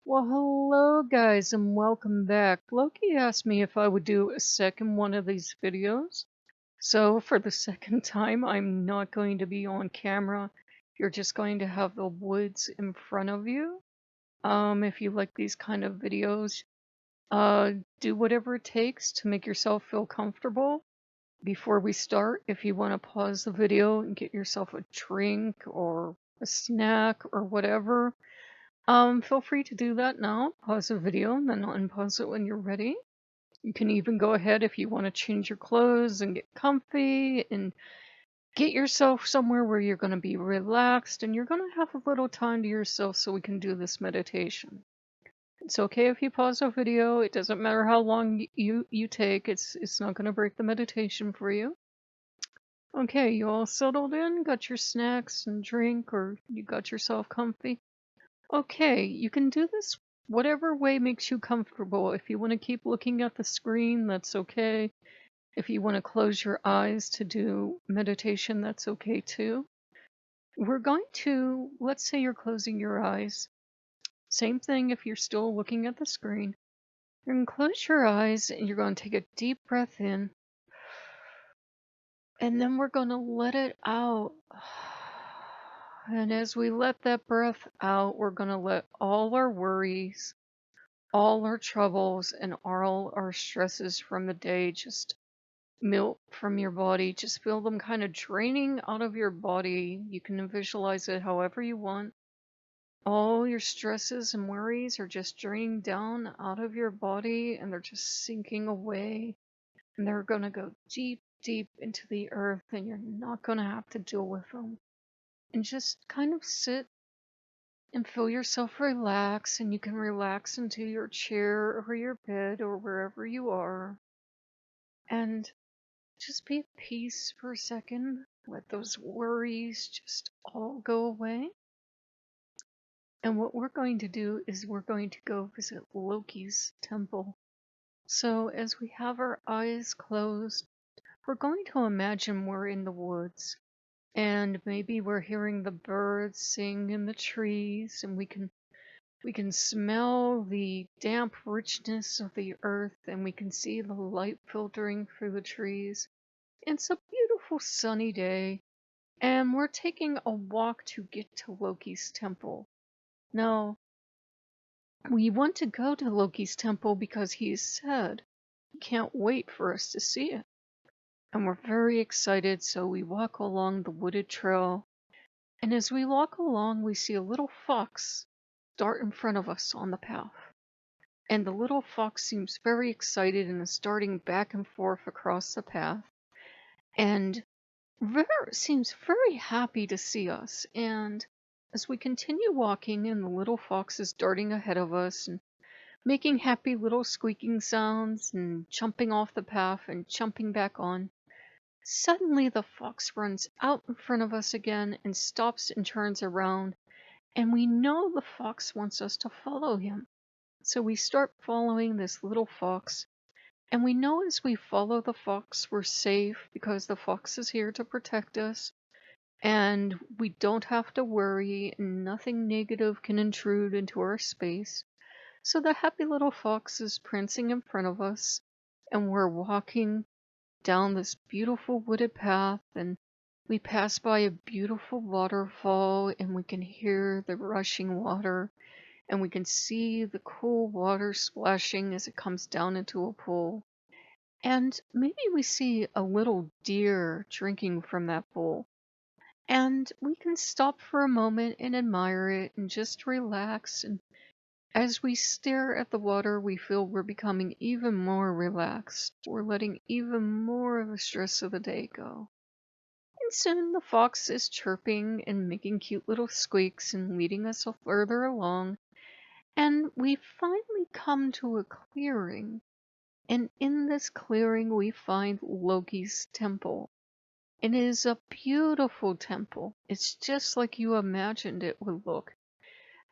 Well, hello guys and welcome back. Loki asked me if I would do a second one of these videos. So for the second time, I'm not going to be on camera. You're just going to have the woods in front of you. If you like these kind of videos, do whatever it takes to make yourself feel comfortable. Before we start, if you want to pause the video and get yourself a drink or a snack or whatever, feel free to do that now. Pause the video and then unpause it when you're ready. You can even go ahead if you want to change your clothes and get comfy and get yourself somewhere where you're going to be relaxed and you're going to have a little time to yourself so we can do this meditation. It's okay if you pause the video. It doesn't matter how long you take. It's not going to break the meditation for you. Okay, you all settled in? Got your snacks and drink, or you got yourself comfy? Okay, you can do this whatever way makes you comfortable. If you want to keep looking at the screen, that's okay. If you want to close your eyes to do meditation, that's okay too. We're going to, let's say you're closing your eyes. Same thing if you're still looking at the screen. You're going to close your eyes and you're going to take a deep breath in. And then we're going to let it out. And as we let that breath out, we're going to let all our worries, all our troubles, and all our stresses from the day just melt from your body. Just feel them kind of draining out of your body. You can visualize it however you want. All your stresses and worries are just draining down out of your body and they're just sinking away. And they're going to go deep, deep into the earth and you're not going to have to deal with them. And just kind of sit and feel yourself relax, and you can relax into your chair or your bed or wherever you are. And just be at peace for a second. Let those worries just all go away. And what we're going to do is we're going to go visit Loki's temple. So as we have our eyes closed, we're going to imagine we're in the woods. And maybe we're hearing the birds sing in the trees, and we can smell the damp richness of the earth, and we can see the light filtering through the trees. It's a beautiful sunny day, and we're taking a walk to get to Loki's temple. Now, we want to go to Loki's temple because he's said he can't wait for us to see it. And we're very excited, so we walk along the wooded trail. And as we walk along, we see a little fox dart in front of us on the path. And the little fox seems very excited and is darting back and forth across the path. And seems very happy to see us. And as we continue walking, and the little fox is darting ahead of us and making happy little squeaking sounds and jumping off the path and jumping back on, suddenly the fox runs out in front of us again and stops and turns around. And we know the fox wants us to follow him. So we start following this little fox. And we know as we follow the fox, we're safe because the fox is here to protect us. And we don't have to worry, and nothing negative can intrude into our space. So the happy little fox is prancing in front of us, and we're walking down this beautiful wooded path, and we pass by a beautiful waterfall, and we can hear the rushing water, and we can see the cool water splashing as it comes down into a pool. And maybe we see a little deer drinking from that pool. And we can stop for a moment and admire it and just relax. And as we stare at the water, we feel we're becoming even more relaxed. We're letting even more of the stress of the day go. And soon the fox is chirping and making cute little squeaks and leading us further along. And we finally come to a clearing. And in this clearing, we find Loki's temple. It is a beautiful temple. It's just like you imagined it would look.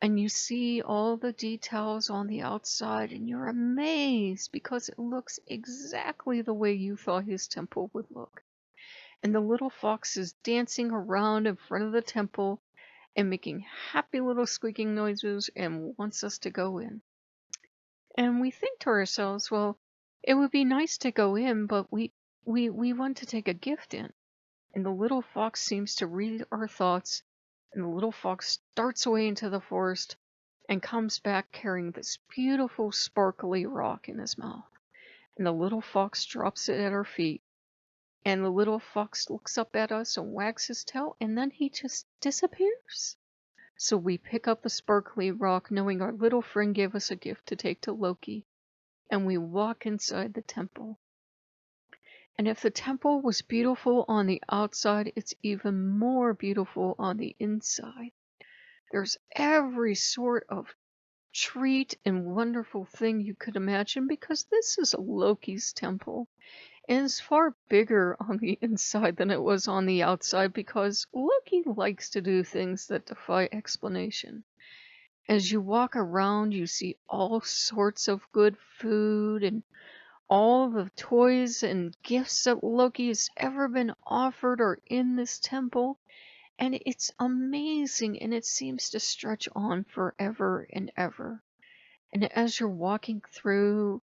And you see all the details on the outside, and you're amazed because it looks exactly the way you thought his temple would look. And the little fox is dancing around in front of the temple, and making happy little squeaking noises and wants us to go in. And we think to ourselves, well, it would be nice to go in, but we want to take a gift in. And the little fox seems to read our thoughts, and the little fox starts away into the forest and comes back carrying this beautiful sparkly rock in his mouth. And the little fox drops it at our feet. And the little fox looks up at us and wags his tail, and then he just disappears. So we pick up the sparkly rock, knowing our little friend gave us a gift to take to Loki, and we walk inside the temple. And if the temple was beautiful on the outside, it's even more beautiful on the inside. There's every sort of treat and wonderful thing you could imagine, because this is Loki's temple. And it's far bigger on the inside than it was on the outside, because Loki likes to do things that defy explanation. As you walk around, you see all sorts of good food and all the toys and gifts that Loki has ever been offered are in this temple. And it's amazing, and it seems to stretch on forever and ever. And as you're walking through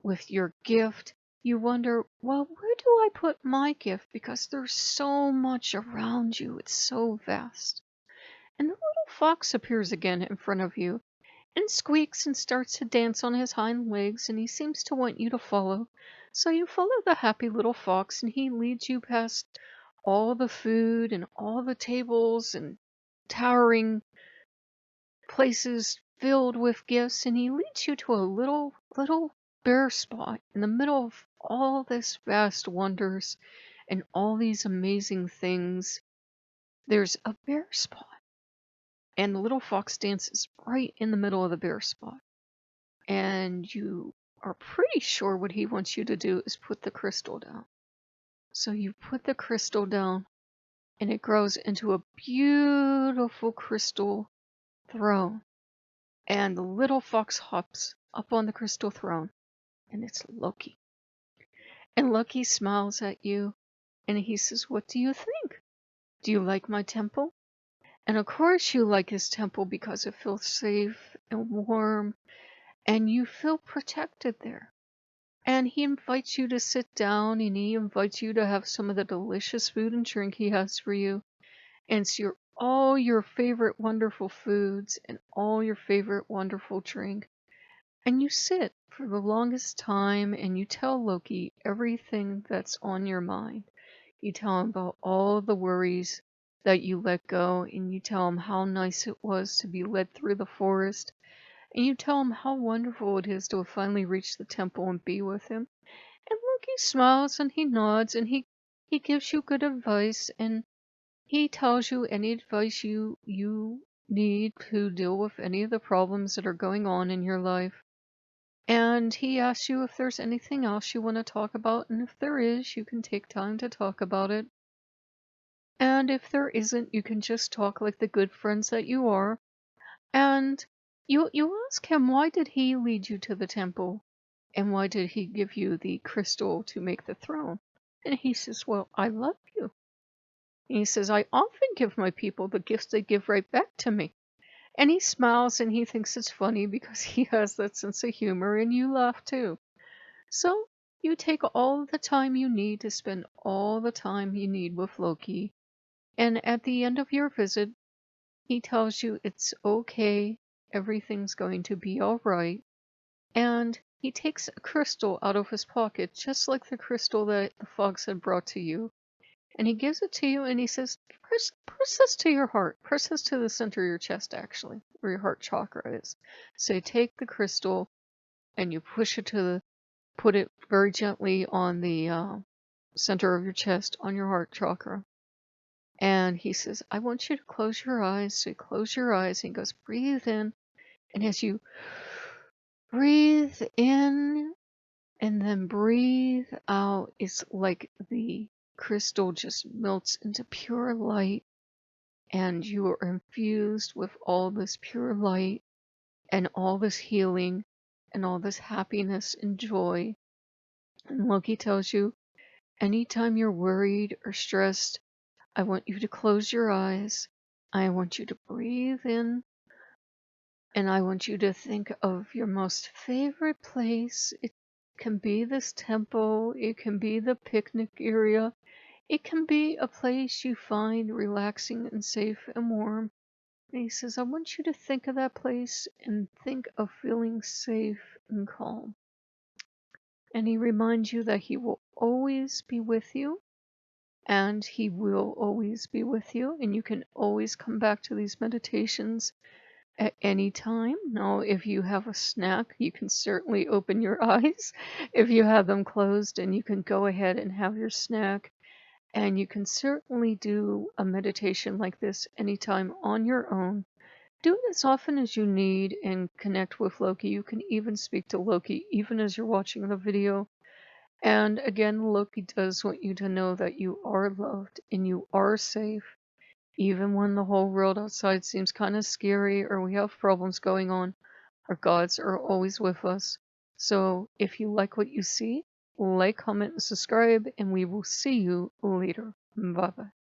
with your gift, you wonder, well, where do I put my gift? Because there's so much around you. It's so vast. And the little fox appears again in front of you and squeaks and starts to dance on his hind legs, and he seems to want you to follow. So you follow the happy little fox, and he leads you past all the food and all the tables and towering places filled with gifts, and he leads you to a little bare spot in the middle of all this vast wonders and all these amazing things. There's a bare spot, and the little fox dances right in the middle of the bare spot. And you are pretty sure what he wants you to do is put the crystal down. So you put the crystal down, and it grows into a beautiful crystal throne. And the little fox hops up on the crystal throne, and it's Loki. And Loki smiles at you, and he says, "What do you think? Do you like my temple?" And of course you like his temple, because it feels safe and warm, and you feel protected there. And he invites you to sit down, and he invites you to have some of the delicious food and drink he has for you. And it's all your favorite wonderful foods and all your favorite wonderful drink. And you sit for the longest time, and you tell Loki everything that's on your mind. You tell him about all the worries that you let go, and you tell him how nice it was to be led through the forest. And you tell him how wonderful it is to have finally reached the temple and be with him. And Loki smiles and he nods, and he gives you good advice, and he tells you any advice you need to deal with any of the problems that are going on in your life. And he asks you if there's anything else you want to talk about, and if there is, you can take time to talk about it. And if there isn't, you can just talk like the good friends that you are. And you ask him, why did he lead you to the temple? And why did he give you the crystal to make the throne? And he says, well, I love you. And he says, I often give my people the gifts they give right back to me. And he smiles, and he thinks it's funny because he has that sense of humor, and you laugh too. So you take all the time you need to spend all the time you need with Loki. And at the end of your visit, he tells you it's okay, everything's going to be all right. And he takes a crystal out of his pocket, just like the crystal that the fox had brought to you. And he gives it to you, and he says, press this to your heart. Press this to the center of your chest, actually, where your heart chakra is. So you take the crystal, and you put it very gently on the center of your chest, on your heart chakra. And he says, I want you to close your eyes. So you close your eyes, and he goes, breathe in. And as you breathe in and then breathe out, it's like the crystal just melts into pure light, and you are infused with all this pure light and all this healing and all this happiness and joy. And Loki tells you, anytime you're worried or stressed, I want you to close your eyes, I want you to breathe in, and I want you to think of your most favorite place. It can be this temple, it can be the picnic area, it can be a place you find relaxing and safe and warm. And he says, I want you to think of that place and think of feeling safe and calm. And he reminds you that he will always be with you, and he will always be with you, and you can always come back to these meditations at any time. Now, if you have a snack, you can certainly open your eyes if you have them closed, and you can go ahead and have your snack. And you can certainly do a meditation like this anytime on your own. Do it as often as you need and connect with Loki. You can even speak to Loki even as you're watching the video. And again, Loki does want you to know that you are loved and you are safe, even when the whole world outside seems kind of scary or we have problems going on. Our gods are always with us. So if you like what you see, like, comment, and subscribe, and we will see you later. Bye bye.